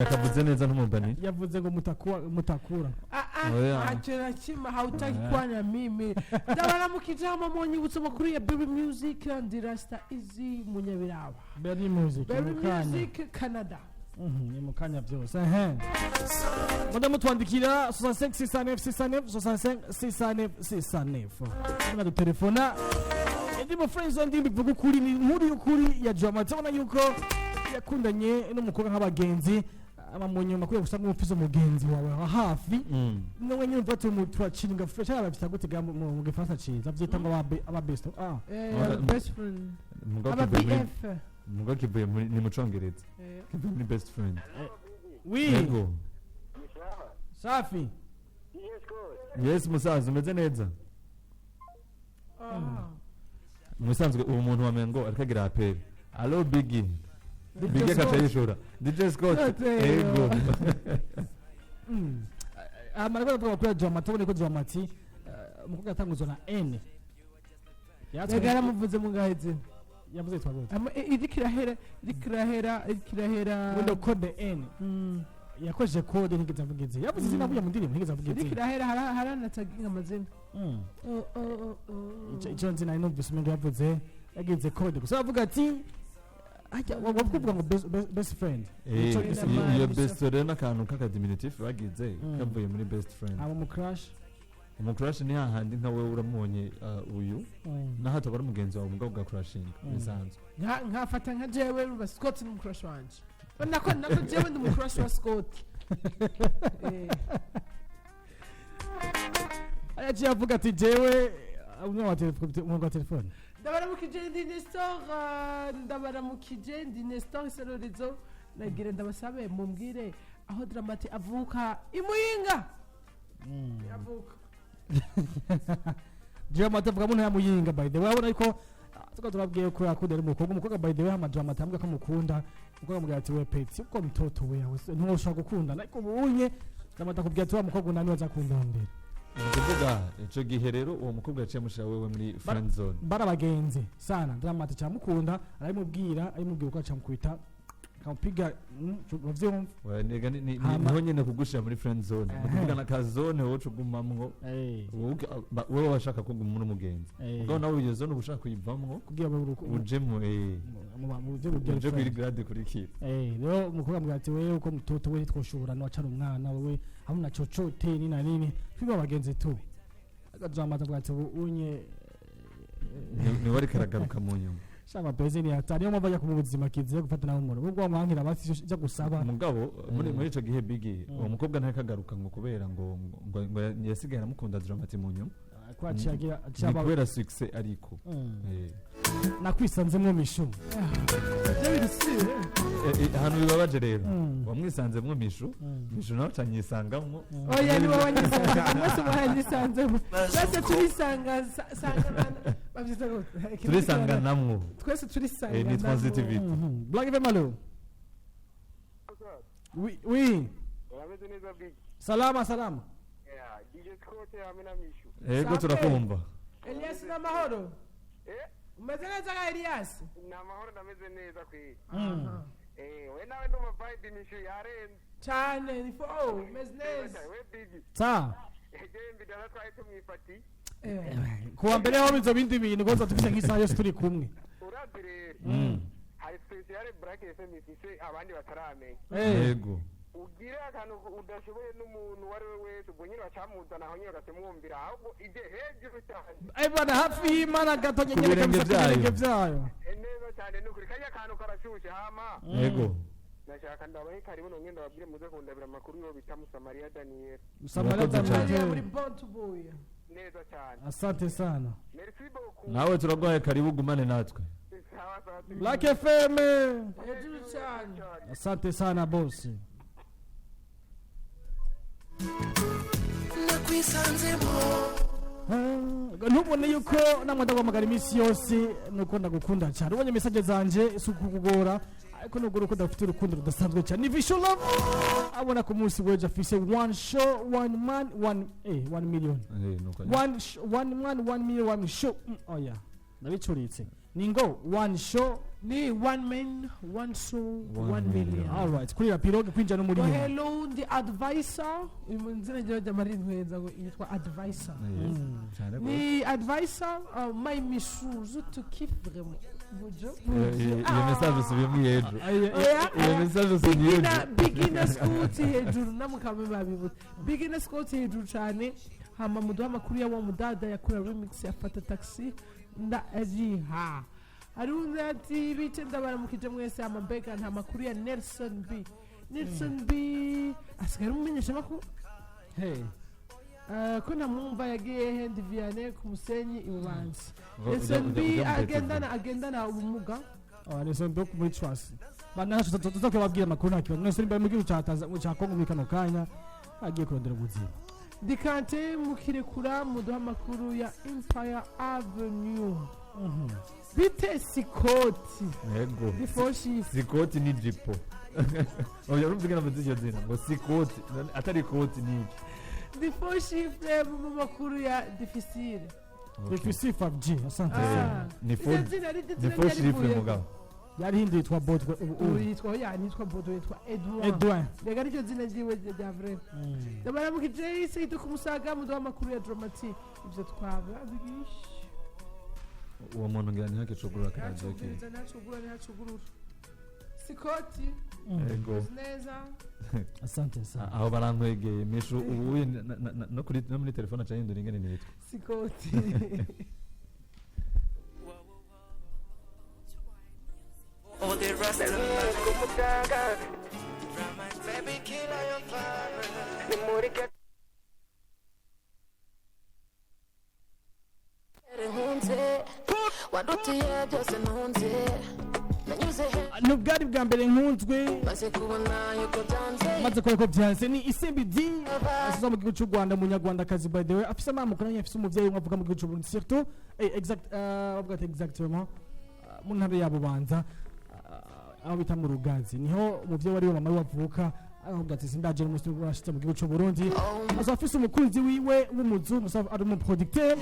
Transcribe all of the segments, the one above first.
Akavuze neza ntumubani. Yavuze ngo mutakura. Achera chima hautaki kwanya mimi. Ndabara mukijama monyibutse makuru ya Baby Music and Rasta Easy munyabirawa. Baby Music. Baby Music Canada. Ni mukanya byose. Muda mutwandikira 6569 Muna do telefona. Ndi mu friends ndi bivuga ukuri ni muri ukuri ya Joma. Tabona yuko yakundanye n'umukobwa nk'abagenzi. Abamunyuma kuye gusanga umupfizo mugenzi wawe wa hafi no nyine mfata umutwacinga fresh abafita gutega mu gifaransa ciza byita ngo aba best best friend aba BF mugo kivuye ni mucongereza kivuye ni best friend yego safi yes musaza umeze neza musanzwe uwo muntu wamengo arikagira apeli allo biggie Bige kachayishura DJ Scott ego amariko twakora Joma tubone ko Joma ati mukobwa atanguzwa na N yagara muvuze mungaheze yavuze twagoze irikirahera window code N yakoje code ntigeze avugize yavuze izina buya mu ndirimbo ntigeze avugize irikirahera haranataginga amazina icyo nzi nari numvise umengo yavuze yagize code gusa avuga ati wakuvuga ngo best friend iyo best rero akantu k'akadiminutif bagize kavuye muri best friend abo mu crush ni hahandi nka wewe uramunye uyu naho tabara mugenzi wawe umugabo bwa crushing bisanzwe nkafata nka jewe ruba Scott mu crush wanje nako jewe ndi mu crush wa Scott ayaje avuga ati jewe umwe wa telefone ndabaramukije ndi Nestor Iserorizo nagira ndabasabe mumbwire aho Dramati avuka imuyinga yavuka Dramati avuka mu yamuyinga by the way abona ariko tuko turabwiye ko yakundera umukobwa by the way ama Dramati ambwa kamukunda uko amubwira ati we peti uko mtoto we ntushaka gukunda ariko ubunye Dramati akubwira ati wa mukobwa nani waza kundondera Ndavuga ico gihe rero uwo mukobwa yaciye mushira wewe muri friend zone. Barabagenzi sana Dramati cyamukunda arimubwira ko acamukwita kamupiga bavyumva. Nega niho nyene kugushira muri friend zone. Ndavuga na ka zone wowe cugumamwo. Wewe washaka kuguma muri mugenzi. Ubwo nawe iyo zone ubushaka kuyivamwo kugira ujemo uje kuri grade kuri kipe. Rero mukobwa mbwa ati wewe uko mtoto we twoshobora no acara umwana wewe hamuna cocote ni na nini twiba bagenzi tu Dramati mbwa ati unye ni wari karagaruka mu nyuma shama pezeni atari yo mava yakumubuzima kiziye gufatana n'umuntu ubwo amankira basi cyo gusaba mugabo muri ico gihe Biggie uwo mukobwa ntakagaruka ngo kubera ngo yasigaye namukunda Dramati mu nyuma kwaciyagira kubera success ariko nakwisanzemo mishu hano bibabaje rero wamwisanzemwo mishu nawe canyisangamwo oya ni wowe wanyisanga mwese mwahanyisanzemo base turisanganamwo twese turisanga ni transitivity Black FM allo oui salama DJ Scott amena mishu ego turakumva Elias na mahoro umeze neza ka Elias na mahoro ndameze neza kwi we nawe ndo vibe mishu yaren cyane ni umeze neza we Biggie sa Jembi dala twaite mwifati kuwa mbere aho bizo bindi bintu goza tufise nk'isaha yose turi kumwe urazire hari special Black FM ifise abandi bataramenya yego ugire akantu udashoboye n'umuntu wari we wese ubwo nyine bacamuzana aho nyine gatemwumvira ahubwo ije hejuru cyane bana hafi y'Imana gatonye nyene kabisa kubirenge byayo neza cyane n'ukuri kanya kantu karashushe hama yego nashaka ndabahe karibu no ngenda babwire muze kundabira amakuru yo bita Musamaria Daniel muri Bontu Boy neza cyane asante sana merci beaucoup nawe turagwaye karibu gumane natwe Black FM hejuru cyane asante sana boss ntubone yuko namwe ndagwamagara iminsi yose nuko ndagukunda cyane ubonye message zanje si ukukugora ariko nubwo urukundo rufite urukundo rudasanzwe cyane ni Vision Love abona ku munsi weje afise one show one man 1 million one man 1 million one show oya ndabicuritse ningo one show ni one man one soul 1 million. all right kuri rapiroge kwinjira no muri hello the advisor imuzina ryo jamari ntweza ngo yitwa advisor ni advisor my misuzu to keep vraiment bujo iyo message subiyemo yejo iyo message subiyemo beginner school hejuru namukame babibuze beginner school hejuru cyane hama muduha makuru ya wa mudada yakora remix yafata taxi nda ajiha arunze ati bice ndabaramukije mwese amabega nta makuru ya Nelson B asigara umumenyesha makuru ko namwumva yagiye hendi Vianney ku Musenyi ibubanza Nelson B agendana ubumuga Nelson B muri trust bana tuzakubabwira makuru nta kibazo Nelson B mu gihugu cya Kongo muri kano kanya agiye kurondera ubuzima dikante mukirekura muduha makuru ya Empire Avenue bite sikoti yego bifoshi sikoti ni jipo oya urumvira n'amazina zina ngo sikoti atari koti ni bifoshi mu makuru ya difficile 5G asante ni foshi rifle mugabo yari hindi yitwa Bodwe yitwa yitwa Bodwe yitwa Edouin rega ryo zina jiwe rya vrai ndabara mu kijeye se kumusaga muduha makuru ya Dramatic ibyo twaba bigisha uwo muntu ngira ni hakicugurura karaje ke ntacugurura sikoti yego neza asante sana aho barankwegeye mishu ubu no kuri no muri telefone acha yindura ingene nitwa sikoti all the rest of baby killer your father nubwari bwa mbere nkunzwe maze ko byanze ni ICBD asoza mu gihugu cy'u Rwanda munyarwandakazi by the way afise amamuko nanye afise umuvyeyi umwe avuga mu gihugu cy'u Burundi surtout exactement mu ntara yabo banza aho bita mu Rugazi niho umuvyeyi wari mama wavuka ahubwo ati sindaje umunsi washitse mu gihugu cy'u Burundi aso afise umukunzi wiwe w'umuzu musafa ari mu producteur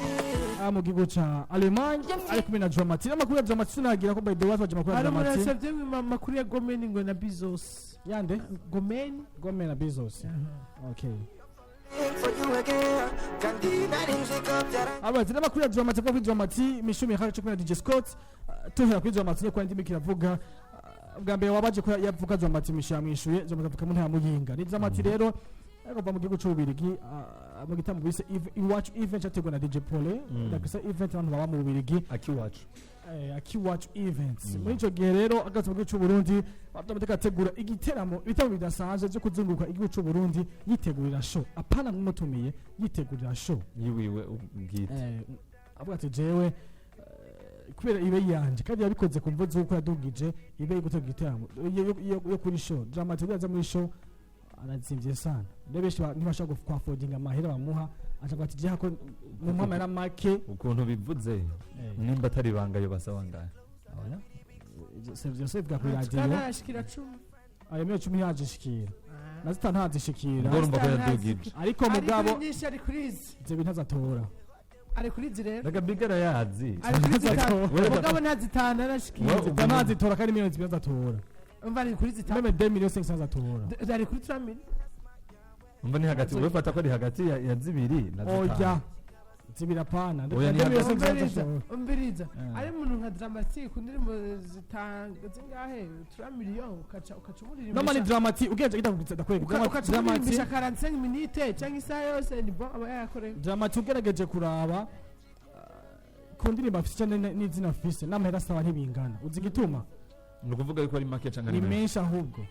mu gihugu ca Allemagne ari kumwe na Dramatic amakuru ya Dramatic sinagira ko by the way baje makuru ya Dramatic ari musavye makuru ya Gomeni ngo na Bezos yande Gomeni na Bezos okay aba zina makuru ya Dramatic ko Dramatic mishumi yaje kumwe na DJ Scott tuhera kuri Dramatic ko ndimi kiravuga bwa mbere wabaje ko yavuga Dramatic mishamwishuye Dramatic mu ntaya muyinga ni Dramatic rero agomba mu gihugu cy'ubirigi mu gitambo bise iwacu event yategwa na DJ Pole ndakisa event abantu baba mu Bubirigi akiwacu events muri ico gihe rero agaze mu gihugu cy'u Burundi Dramatic ategura igiteramo bitamo bidasanzwe byo kuzunguruka igihugu cy'u Burundi yitegurira show apana nk'umutumiye yitegurira show yiwiwe ubwite avuga ati jewe kubera ibe yanje kandi yabikoze ku mvuzo uko yadugije ibe gutega igiteramo yo kuri show Dramatic yaza muri show anazimvye sana ndebeshe ntibashaka kwafodinga amahera bamuha acha kwati je hako mu mpamera make ukuntu bivuze nimba atari bangayo basaba ngaye abona sevyo bwa ku radio kana shikira 10 ayo 10 yaje shikira nazita ntazishikira ngorumva ko yadugije ariko mugabo ari kurizi je bintazatora ari kurizi rero daga bigara yazi ari kurizi mugabo ntazitana arashikira ntazitora kandi miliyoni zibizatora umva ari kuri zitanu meme 2 millions 500 atora ari kuri 3 million umva ni hagati wefata ko ari hagati ya zibiri na zitanu oya zibira pana umbiriza ari muntu nka Dramatic ndirimbo zitanga zingahe 3 million ukacumurira no mani Dramatic ugenze itakugiza dakwega Dramatic 45 minutes cyangwa isaha yose ni bon aba yakore Dramatic ugerageje kuraba ku ndirimbo afite cyane n'izina afise n'amahera asaba ntibingana uzi gituma nukuvuga yuko ari make cyangwa ni menshi ahubwo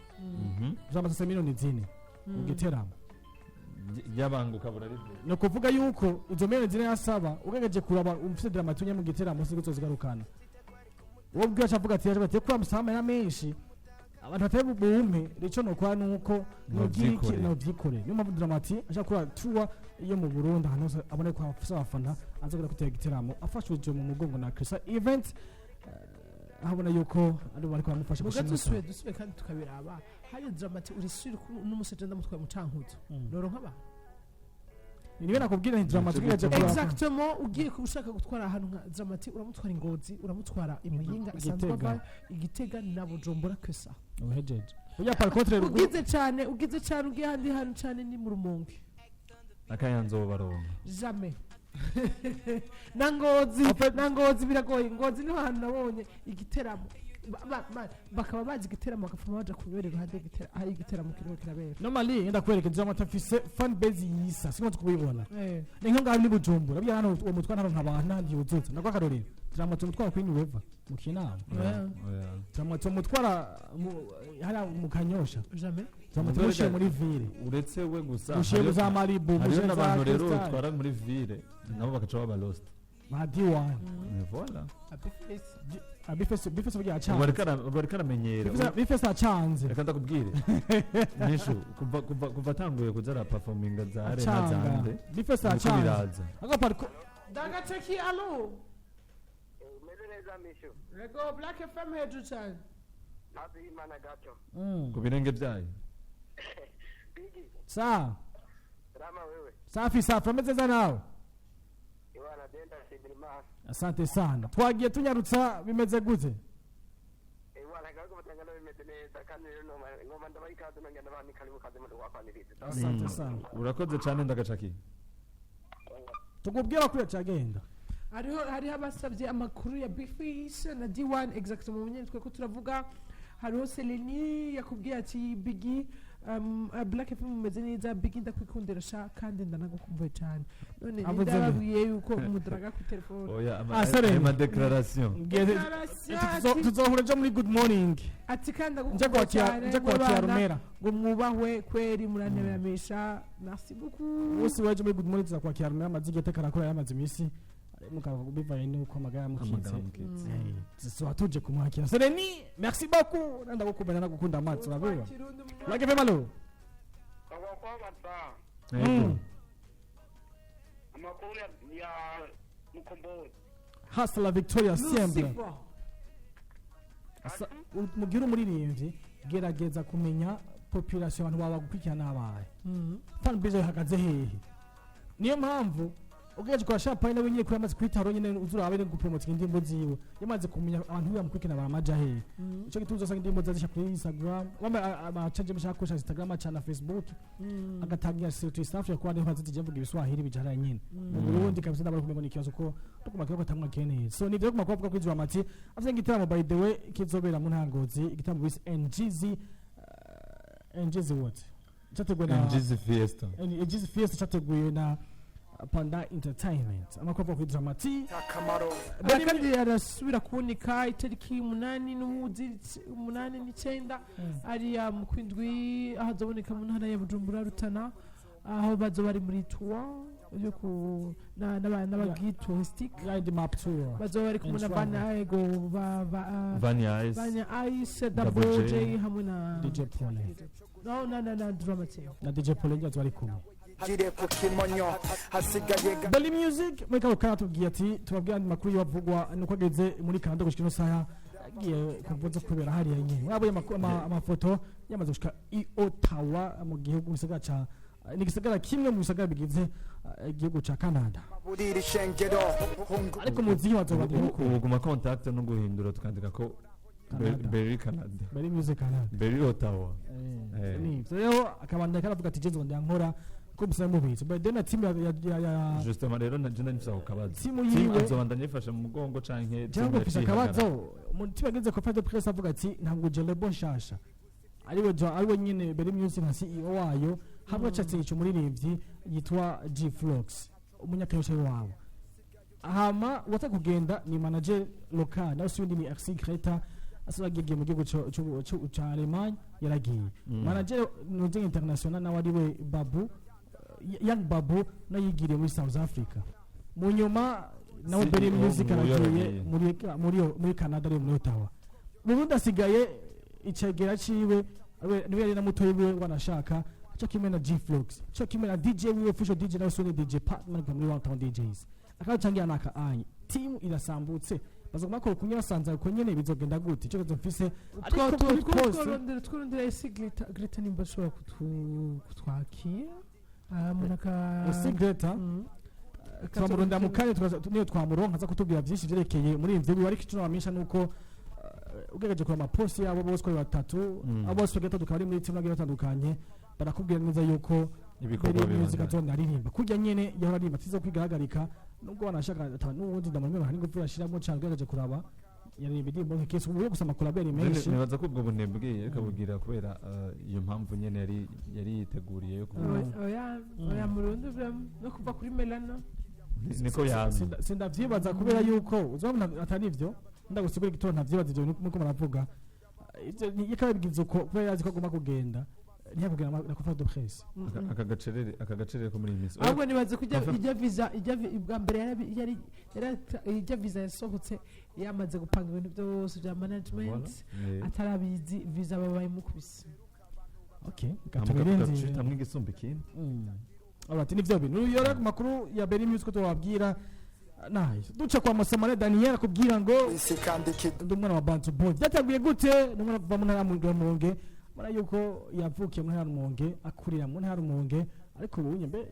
Dramatic miliyoni 4 ugiteramo yabanguka burari no kuvuga yuko izo miliyoni 4 yasaba ugegeje kuraba umfite Dramatic mu giteramo siko zigarukana uwo bwo avuga ati yaje kwa musama menshi abantu batari bubume rico no kwa nuko nugiki no byikore niyo mpamvu Dramatic aje kura tour iyo mu Burundi hano abone ko afisa abafana azagera kutega igiteramo afashwe mu mugongo na Krisa event ahabona yuko ari bari kwamufasha gushimira duswe kandi tukabiraba hari Dramatic uri suri n'umusejenda mutwaye mu cankuzo noro nkaba niwe nakubwira ni Dramatique yaje kuraba exactement ugiye kushaka gutwara ahantu nka Dramatique uramutwara Ingozi uramutwara Imuyinga asanzwe aba Igitega na Bujumbura kwesa uhejeje uya par contre ugize cyane ugiye handi hantu cyane ni mu Rumonge akayanzo baronka jamais na Ngozi biragoye Ngozi niho hantu nabonye igiteramo bakaba bazi igiteramo bakafuma baje kubera iruhande hari igiteramo kirimo kirabera normally ngenda kwereka Dramatique afise fan base yisa sinzi kubibona ni nko ngaho ni Bujumbura bya hano uwo mutwana hano nk'abantu nandi uzutse nako akarorero Dramatique mutwara kuri Nueva mu Kinama Dramatique mutwara hala mu Kanyosha jamais Dramatique muri ville uretse we gusa mushe za Maribu mushe za abantu rero utwara muri ville nabo bakaca baba lost Madiwa voilà Bifese bya chance barikana menyere bifese acanze reka ndakubwire nisho kuva tanguye kuzara performing za arena zande bifese acanze agapariko Dagateki alo Meleza misho Rego Black FM hejuru cyane Nazi imana gato ku birenge byayo Bigi Sa Rama wewe safi ameze nawe Iwana denda sibilima asante sana twagiye tunyarutsa bimeze gute Iwana gago batangana bimeze neza kandi rero ngoma ndabayikaze nangenda bani karibu kaze mu rwakwaniriza asante sana urakoze cyane ndagacaki tukubwira ko yacagenda hariho abasabye amakuru ya Big Fish na D1 exactement mu nyene tweko turavuga hariho Seleni yakubwiye ati Biggie Black FM mumeze neza Biggie ndakwikundira sha kandi ndanagukumbuye cyane none ndababwiye yuko umudaraga ku telefone oya ama declaration tuzohura jo muri good morning ati kandi ndagukumbuye cyane nje kwa Rumera ngo mwubahwe kweri muranebamisha merci beaucoup wose waje muri good morning kwa Rumera mazige tekarakora yamaze imisi mukabivaye nuko magara mukitse so atuje kumwakira Seleni merci beaucoup nanda gukumana nagukunda amatsi urabewa lage vemalo amakuru ya Mukombozi Hustler Victoria Semble mugira umuririmbyi gerageza kumenya population abantu baba gukurikirana abaye fan base hagaze hehe niyo mpamvu ugeje kwa champagne nawe nyine kuyamaze kwitaro nyine uzurabe no gupromote indimbo ziwe yamaze kumenya abantu bamukurikirana bamaja he ico gituzo sanga indimbo zazisha kuri Instagram wama amacanje mushaka kusha Instagram cyane Facebook agatangira site staff ya kwande baziti je mvuga ibiswahili bijara nyine ubundi kabisa ndabara kumenya ni kibazo ko tukuma kiyo katamwa kene so ni byo kumakuvuga kuri Dramatique afite igitaramo by the way kizobera mu ntangozi igitaramo with NGZ what chategwe na NGZ Fiesta chategwe na Panda Entertainment amakova kuri Dramatique kandi arasubira kubonika itariki 8 n'umuzi 8 n'icenda ari mu kwindwi ahazoboneka mu ntara ya Bujumbura Rutana aho bazo bari muri tour yo ku n'abagi touristic ride map tour bazo bari kumuna bana ego Vanya Ice Double J hamwe na DJ Pole na Dramatique na DJ Pole ndio bari kumwe Jire kukimonyo hasigaye Bali Music mweka kana tugiye ati tubabwira amakuru yavugwa nuko ageze muri Canada gushika no saha agiye kuvuza kubera hari yenye wabo amafoto yamaze gushika i Ottawa mu gihugu gisagara ca ni gisagara kimwe mu gisagara bigize igihugu ca Canada buriri shengero ariko muzi wazoba ubuguma contact no guhindura tukandika ko Berry Canada Bali Music Canada Berry Ottawa ni rero akabanda karavuga ati jezo ndyankora ko bisa mu bizo but then team ya justement rero na jina nifisa kukabaza team yiwe azobanda nyifashe mu mugongo canke cyangwa fisa kabazo umutima ageze ko fade press avuga ati ntabwo je lebo nshasha ariwe nyine Beri Music nka CEO wayo hamwe cyatse ico muririmbyi yitwa G Flux umunyakayosha wabo ahama watakugenda ni manager local nawe sindi ni RC Greta asuragiye mu gihugu cyo Allemagne yaragiye manager nuje international nawe ariwe Babu Young Babu nayigiriye muri South Africa mu nyuma nawe Beri Music aragiye muri Canada ari muri Ottawa Burundi asigaye icegera ciwe niwe yari na mutoyi we wanashaka cyo kimwe na G Flux cyo kimwe na DJ we official DJ na Sony DJ partner muri One Town DJs akachangia naka anyi team irasambutse bazoguma ko kunyira sanza ko nyene bizogenda gute cyo mfise twurondera isi Greta nimba ashobora kutwakira Usigreta twamurunda mu kanya niyo twamuronka aza kutubwira byinshi byerekeye muri imvye bari kicuna bamisha nuko ugereje ku amaposti yabo bose ko batatu abo bose gatatu kari muri timu batandukanye barakubwira neza yuko ibikorwa music atone aririmba kujya nyene yahora arimba tizo kwigaragara nubwo banashaka n'ubundi ndamuremera hari ngufura ashiramo cyane ugereje kuraba yari ibidimbo nk'ikesi ubuye gusama collaboration menshi nibaza ko ubwo bunebwe kabugira kubera iyo mpamvu nyene yari yiteguriye yo oya murundi no kuva kuri Melana niko yamye sindavyibaza kubera yuko uzabona atari ivyo ndagusigura igitoro ntavyibaza ivyo nuko muravuga yakabigize uko kubera yazi ko agomba kugenda ntiyakubwira na conférence de presse aka gacerere ko muri iyi minsi ahubwo nibaze kujya ijya visa bwa mbere yari ijya visa yasohotse yamaze gupanga ibintu byose bya management atarabizi visa babaye mukubise okay gatubirenze tamwe igisumba ikindi abati nivyo bintu yora makuru ya Berry Music to wabwira nice duca kwa Musamane Daniel kubwira ngo ndumwana wa Bantu Boy byataguye gute ndumwana kuva mu ntara Rumonge mara yuko yavukiye mu ntara Rumonge akurira mu ntara Rumonge ariko ubu nyembe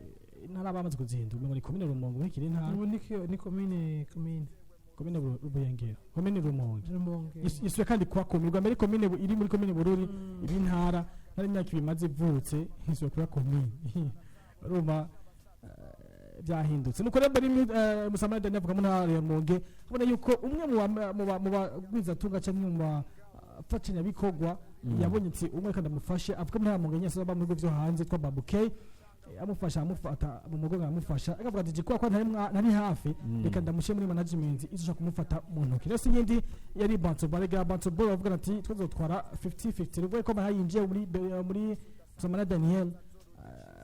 ntara bamaze kuzihindura muri commune Rumonge bakiri ntara ubu ni commune Rubuyengero commune Rumonge yiswe kandi kwa commune mbere commune iri muri commune Bururi iri ntara nari myaka bimaze ivutse hiswe kwa commune Roma byahindutse nuko rero bari Musamane Daniel avuga mu ntara ya Rumonge abona yuko umwe mu bagwiza tunga cyangwa mu bafatanya bikogwa yabonye ati umwe kandi amufashe avuga mu ntara Rumonge nyese baba mu bigo byo hanze twa Babukey amufasha amufata mu mugongo amufasha akavuga ati kwa ntari hafi reka ndamushe muri management izosha kumufata mu ntoki rero singindi yari Bantu Barega Bantu Boy bavuga ati twazotwara 50-50 rero ko bayinjiye muri Musamane Daniel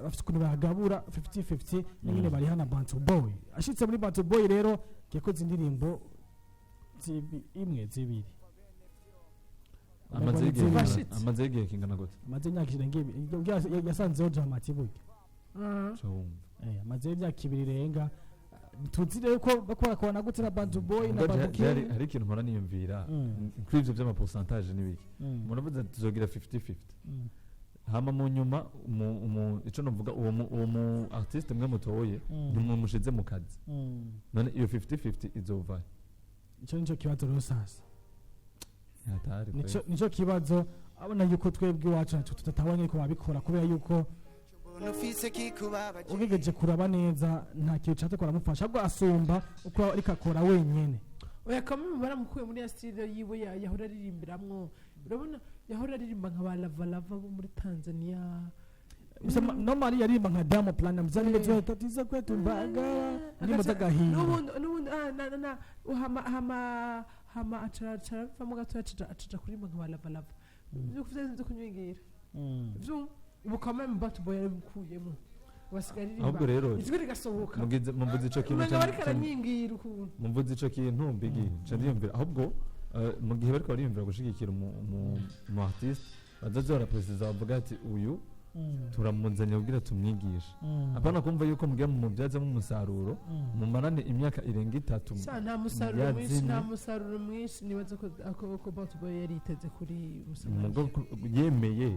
bafite ukuntu bagabura 50-50 nyine bari hana Bantu Boy ashitse muri Bantu Boy rero yakoze indirimbo zibiri amaze igihe kingana gute amaze imyaka irenga yasanzeho Dramati burya amaze imyaka ibiri irenga tuzi rero ko bakora gute na Bantu Boy na Babukey hari ikintu mpora niyumvira kuri ivyo by'ama pourcentage n'ibiki muravuze tuzogira 50-50 hama mu nyuma ico novuga uwo mu artiste mwe mutoye ntimumushize mu kazi none iyo 50-50 izova ico nico kibazo rero sasa yatari nico kibazo abona yuko twebwe iwacu tutatawanye ko babikora kubera yuko ugegeje kuraba neza nta kintu cyate kora mufasha ahubwo asumba uko ariko akora wenyene oya kamwe baramukuye muri studio yiwe yahora aririmbiramwo urabona yahora aririmba nka Lava bo muri Tanzania no Maria aririmba nka Diamond Platnumz zani byo tatiza kwetu mbaga ndimo zagahinda n'ubundi hama acara famu gato acara kurimba nka Lava byo kuzenze kunyingira ubu kamwe Bantu Boy yarabukuyemo wasigaririmba ahubwo rero ijwi rigasohoka mumvuze ico kintu cyane karanyingira ukuntu mumvuze ico kintu bigi cyandiyumvira ahubwo mu gihe bariko bariyumvira gushigikira mu artiste bazaze barapresiza bavuga ati uyu turamunzanye kugira tumwigishe apana kumva yuko mugiye mu mubyaza mu musaruro mu marane imyaka irenga 3 nta musaruro mwinshi nibaza ko Bantu Boy yari iteze kuri Musamane yemeye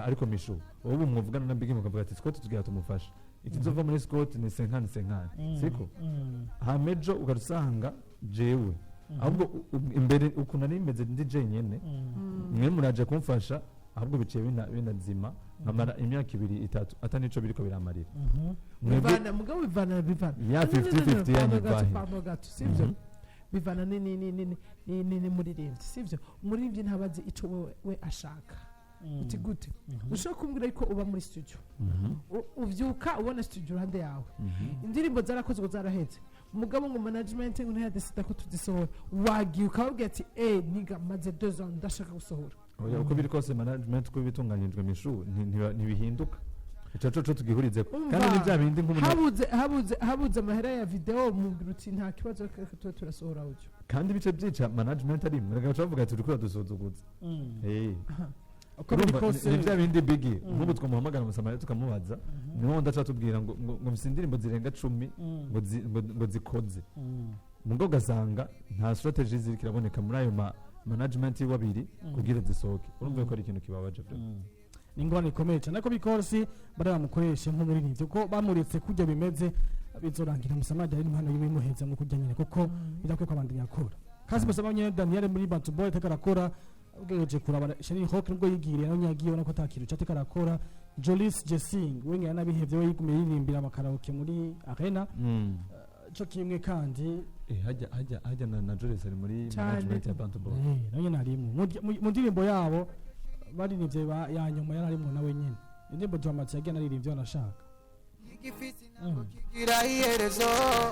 ariko mishu ubu mwuvugana na Bigi mukavuga ati Scott tugiye tumufasha ikizova muri Scott ni 50 siko hamejo ugarusanga jewe ahubwo imbere ukuntu ari imeze ndi jenyene mwe muraje kumfasha ahubwo biciye binazima nkamara imyaka 2-3 atanico biriko biramarira bivana ya 50-50 yani sivyo bivana ni muririmbyi sivyo umuririmbyi ntabazi ico we ashaka uti gute ushobora kumbwira yuko uba muri studio uvyuka ubona studio hande yawe indirimbo zarakozwe zaraheze umugabo ngo management ngo ntiyadesida ko tuzisohora wagiye ukababwira ati niga maze 2 ans ndashaka gusohora oya uko biri kose management ko bitunganyijwe mishu ntibihinduka ico tugihurize kandi ni bya bindi habuze amahera ya video mu ruti nta kibazo turasohora audio kandi bice byica management ari mwe gacha bavuga ati turiko dusozuguza uko biri kose ni bya bindi Bigi nk'ubu twamuhamagara Musamane tukamubaza niho ndaca tubwira ngo msindirimbo zirenga 10 ngo zikoze mugo gasanga nta strategy ziri kiraboneka muri ayo management y'abiri kugira zisohoke urumva ko ari ikintu kibabaje ni ingorane ikomeye cyane ariko bikosi bari bamukoreshe nk'umuririmbyi kuko bamuretse kujya bimeze bizorangira Musamadi ari impano yiwe imuheza mu kujya nyine kuko bidakwiye kwabandanya akora kasi Musamadi nyine Daniel muri Bantu Boy atakarakora ubweje kuraba Shani Hawk nibwo yigiriye no nyagiye ubona ko atakiru cyate karakora Jolis Jessing wenga yanabihevye we yigumiye yirimbira amakaraoke muri arena cyo kimwe kandi hajya na Jolis ari muri Cyane. management ya Bantu Boy nayo narimo mu ndirimbo yabo baririmbye ya nyuma yararimo nawe nyine indirimbo Dramati yagiye naririmbye wanashaka kigira iherezo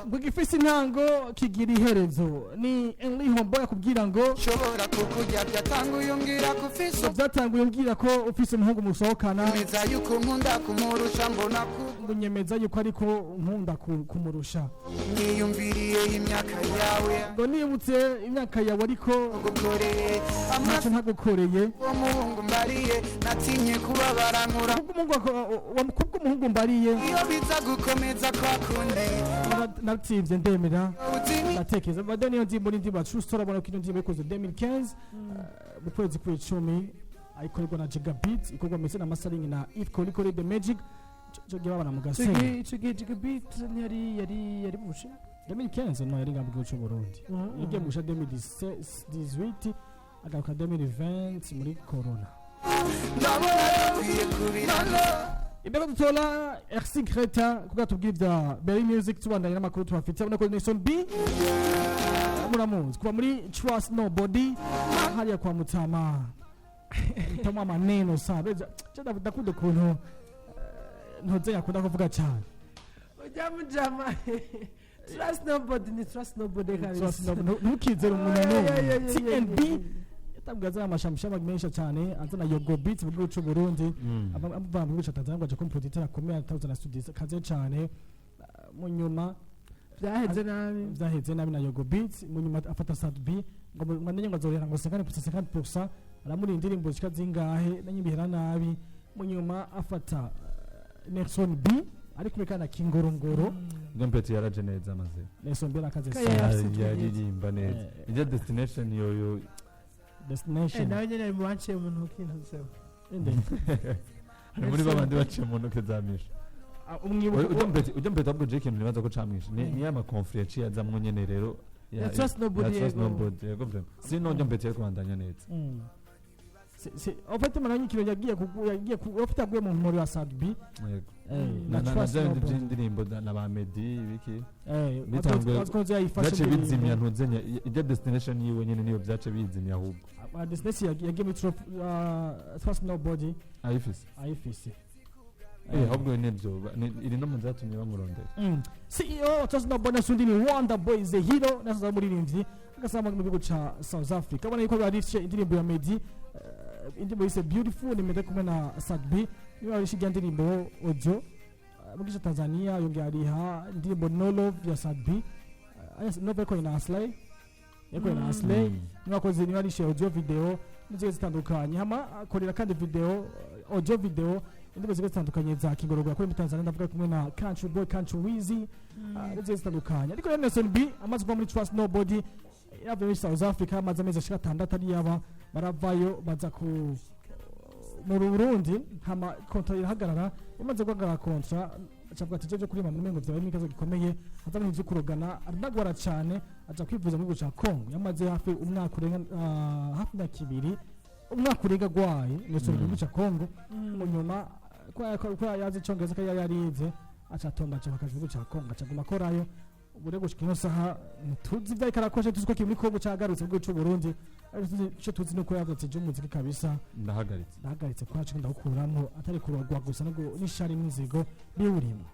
ngo gifise intango kigira iherezo ni Enli Homeboy yakubwira ngo shobora kukujya byatanguye umbwira ko ufise byatanguye umbwira ko ufise umuhungu musohokana meza yuko nkunda kumurusha mbona ngo nyemeza yuko ariko nkunda kumurusha niyumviriye imyaka yawe ngo nibutse imyaka yawe ariko gukoreye ntacyo ntagukoreye uwo muhungu mbariye natinye kubabara nkura kubw'umuhungu mbariye iyo biza gukomeza kwa kundi natsivye ndemera ubuzima natekereza bado niyo ndirimbo n'indirimbo True Story abona ko ino ndirimbo ikoze 2015 mu kwezi kw'icumi ikorerwa na Jigabit ikorwa mese na Masaring na If Kolikoli The Magic cyo gibabana mu gasenyi icyo gihe Jigabit yari mu Bushinwa 2015 no yari ngabwo cyo Burundi yagiye mu 2018 agaruka 2020 muri corona ndabona bikwiye kubirana imbere dutora RC Greta kugira tubwivya Berry Music tubandanye n'amakuru tubafite abona ko Nation B muramuzi kuba muri Trust Nobody hariya kwa Mutama Mutama maneno sabe cyada ndakude kuntu ntoze yakunda kuvuga cyane ujya mujama trust nobody ni trust nobody kabisa ntukizere umuntu TNB tabwaza amashamsha menshi cyane azana Yogo Beats mu gihugu cy'u Burundi abava mu gihugu cya Tanzania ngo aje compositeur akomeye atazana studios kaze cyane mu nyuma byaheze nabi na Yogo Beats mu nyuma afata Sad B ngo mwanenye ngo azorera ngo 50% aramuri indirimbo zika zingahe nanyibihera nabi mu nyuma afata Nelson B ariko bekana kingorongoro Dompeti yaraje neza amaze Nelson B akaze yaririmba neza ijya destination yoyo destination nawe nyine ari mu banciye mu ntoki ntazeho hari muri babandi baciye mu ntoki zamisha ujya mbere tabwo je ikintu nibaza ko camwisha ni ya makonfli yaciye azamwo nyene rero ya trust nobody yego vrema sino ujya mbere yari kubandanya neza en fait mananye kiro yagiye ufite aguye mu nkuru ya Sad B yego na bya ndirimbo na ba Medi biki byace bizimya ntuzenya ijya destination yiwe nyene niyo byace bizimya ahubwo destination yagiye muri Trust Nobody ayifise ahubwo nibyo iri no mu byatumye bamurondera CEO Trust Nobody asundi ni Wonder Boy the hero nasaza muri rimvyi agasama mu gihugu ca South Africa abona yuko barifye indirimbo ya Medi indirimbo yise Beautiful ni mede kumwe na Sad B niba barishije indirimbo audio mu gihugu Tanzania yongera ariha indirimbo No Love ya Sad B no beko ina Aslay yego ina Aslay nibakoze niba barishije audio video n'izindi zitandukanye hama akorera kandi video audio video indirimbo zitandukanye za Kingorogora kuri Tanzania ndavuga kumwe na Country Boy Country Wheezy n'izindi zitandukanye ariko Nelson B amaze kuva muri Trust Nobody yavuye muri South Africa amaze amezi ashika 6 ari yaba baravayo baza ku mu Burundi hama kontra irahagarara imaze guhagarara kontra acavuga ati jeje kuri mamengo byawe n'ikazo gikomeye azana ivyo kurogana arinagwara cyane aza kwivuza mu gihugu ca Congo yamaze hafi umwaka urenga hafi na kibiri umwaka urenga gwaye n'icyo gihugu ca Congo mu nyuma kwa yazi cyongeza kaya yarize acatomba cyo akajugu ca Congo acaguma korayo urego shikino saha tuzi vya karakoshe tuziko kimuri Congo cagarutse bwo cyo Burundi cyo tuzi nuko yavuze je umuziki kabisa ndahagaritse kwacu ndakukuramo atari kurogwa gusa no nishari n'inzigo biwurimo